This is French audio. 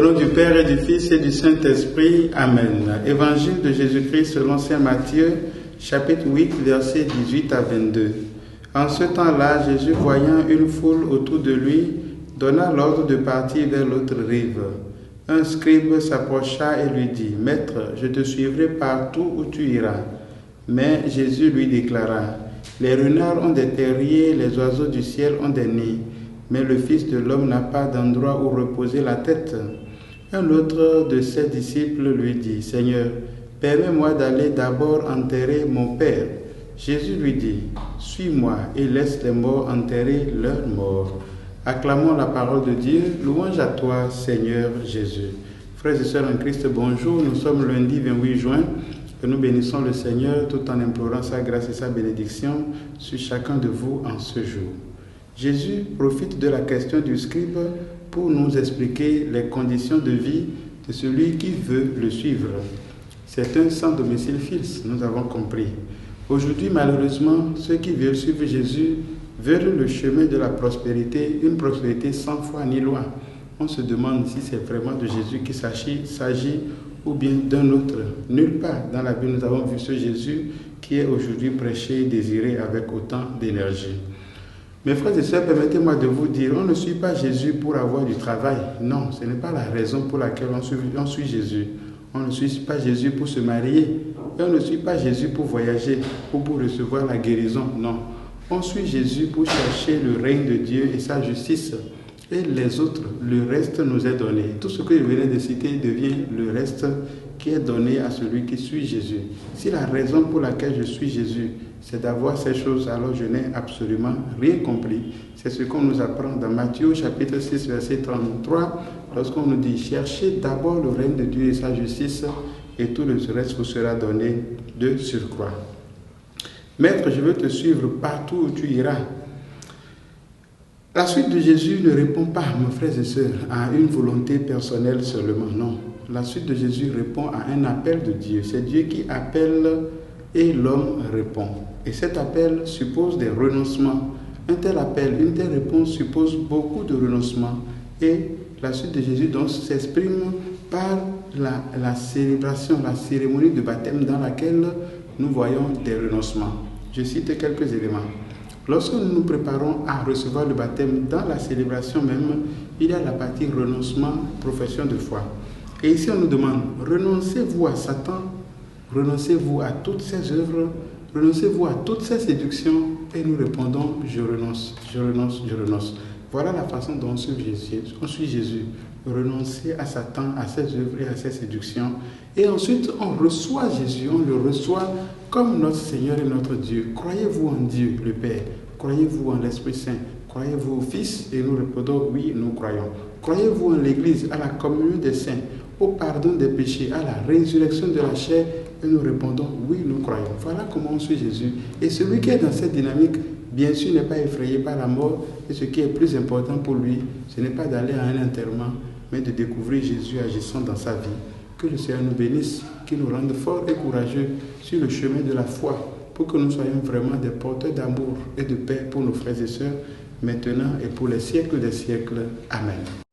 Au nom du Père et du Fils et du Saint-Esprit. Amen. Évangile de Jésus-Christ selon saint Matthieu, chapitre 8, versets 18 à 22. En ce temps-là, Jésus, voyant une foule autour de lui, donna l'ordre de partir vers l'autre rive. Un scribe s'approcha et lui dit, « Maître, je te suivrai partout où tu iras. » Mais Jésus lui déclara, « Les renards ont des terriers, les oiseaux du ciel ont des nids, mais le Fils de l'homme n'a pas d'endroit où reposer la tête. » Un autre de ses disciples lui dit, « Seigneur, permets-moi d'aller d'abord enterrer mon Père. » Jésus lui dit, « Suis-moi et laisse les morts enterrer leurs morts. » Acclamons la parole de Dieu. Louange à toi, Seigneur Jésus. Frères et sœurs en Christ, bonjour. Nous sommes lundi 28 juin et nous bénissons le Seigneur tout en implorant sa grâce et sa bénédiction sur chacun de vous en ce jour. Jésus profite de la question du scribe pour nous expliquer les conditions de vie de celui qui veut le suivre. C'est un sans domicile fixe, nous avons compris. Aujourd'hui, malheureusement, ceux qui veulent suivre Jésus veulent le chemin de la prospérité, une prospérité sans foi ni loi. On se demande si c'est vraiment de Jésus qu'il s'agit ou bien d'un autre. Nulle part dans la Bible nous avons vu ce Jésus qui est aujourd'hui prêché et désiré avec autant d'énergie. Mes frères et sœurs, permettez-moi de vous dire, on ne suit pas Jésus pour avoir du travail. Non, ce n'est pas la raison pour laquelle on suit Jésus. On ne suit pas Jésus pour se marier. Et on ne suit pas Jésus pour voyager ou pour recevoir la guérison. Non. On suit Jésus pour chercher le règne de Dieu et sa justice. Et les autres, le reste nous est donné. Tout ce que je venais de citer devient le reste qui est donné à celui qui suit Jésus. Si la raison pour laquelle je suis Jésus, c'est d'avoir ces choses, alors je n'ai absolument rien compris. C'est ce qu'on nous apprend dans Matthieu chapitre 6, verset 33, lorsqu'on nous dit « Cherchez d'abord le règne de Dieu et sa justice, et tout le reste vous sera donné de surcroît. » Maître, je veux te suivre partout où tu iras. La suite de Jésus ne répond pas, mes frères et sœurs, à une volonté personnelle seulement, non. La suite de Jésus répond à un appel de Dieu. C'est Dieu qui appelle et l'homme répond. Et cet appel suppose des renoncements. Un tel appel, une telle réponse suppose beaucoup de renoncements. Et la suite de Jésus donc s'exprime par la célébration, la cérémonie de baptême dans laquelle nous voyons des renoncements. Je cite quelques éléments. Lorsque nous nous préparons à recevoir le baptême, dans la célébration même, il y a la partie renoncement, profession de foi. Et ici, on nous demande, renoncez-vous à Satan, renoncez-vous à toutes ses œuvres, renoncez-vous à toutes ses séductions, et nous répondons, je renonce, je renonce, je renonce. Voilà la façon dont on suit Jésus. Renoncer à Satan, à ses œuvres et à ses séductions. Et ensuite, on reçoit Jésus, on le reçoit comme notre Seigneur et notre Dieu. Croyez-vous en Dieu, le Père? Croyez-vous en l'Esprit Saint? Croyez-vous au Fils? Et nous répondons, oui, nous croyons. Croyez-vous en l'Église, à la communion des saints, au pardon des péchés, à la résurrection de la chair? Et nous répondons, oui, nous croyons. Voilà comment on suit Jésus. Et celui qui est dans cette dynamique, bien sûr, n'est pas effrayé par la mort. Et ce qui est plus important pour lui, ce n'est pas d'aller à un enterrement, mais de découvrir Jésus agissant dans sa vie. Que le Seigneur nous bénisse, qu'il nous rende forts et courageux sur le chemin de la foi, pour que nous soyons vraiment des porteurs d'amour et de paix pour nos frères et sœurs, maintenant et pour les siècles des siècles. Amen.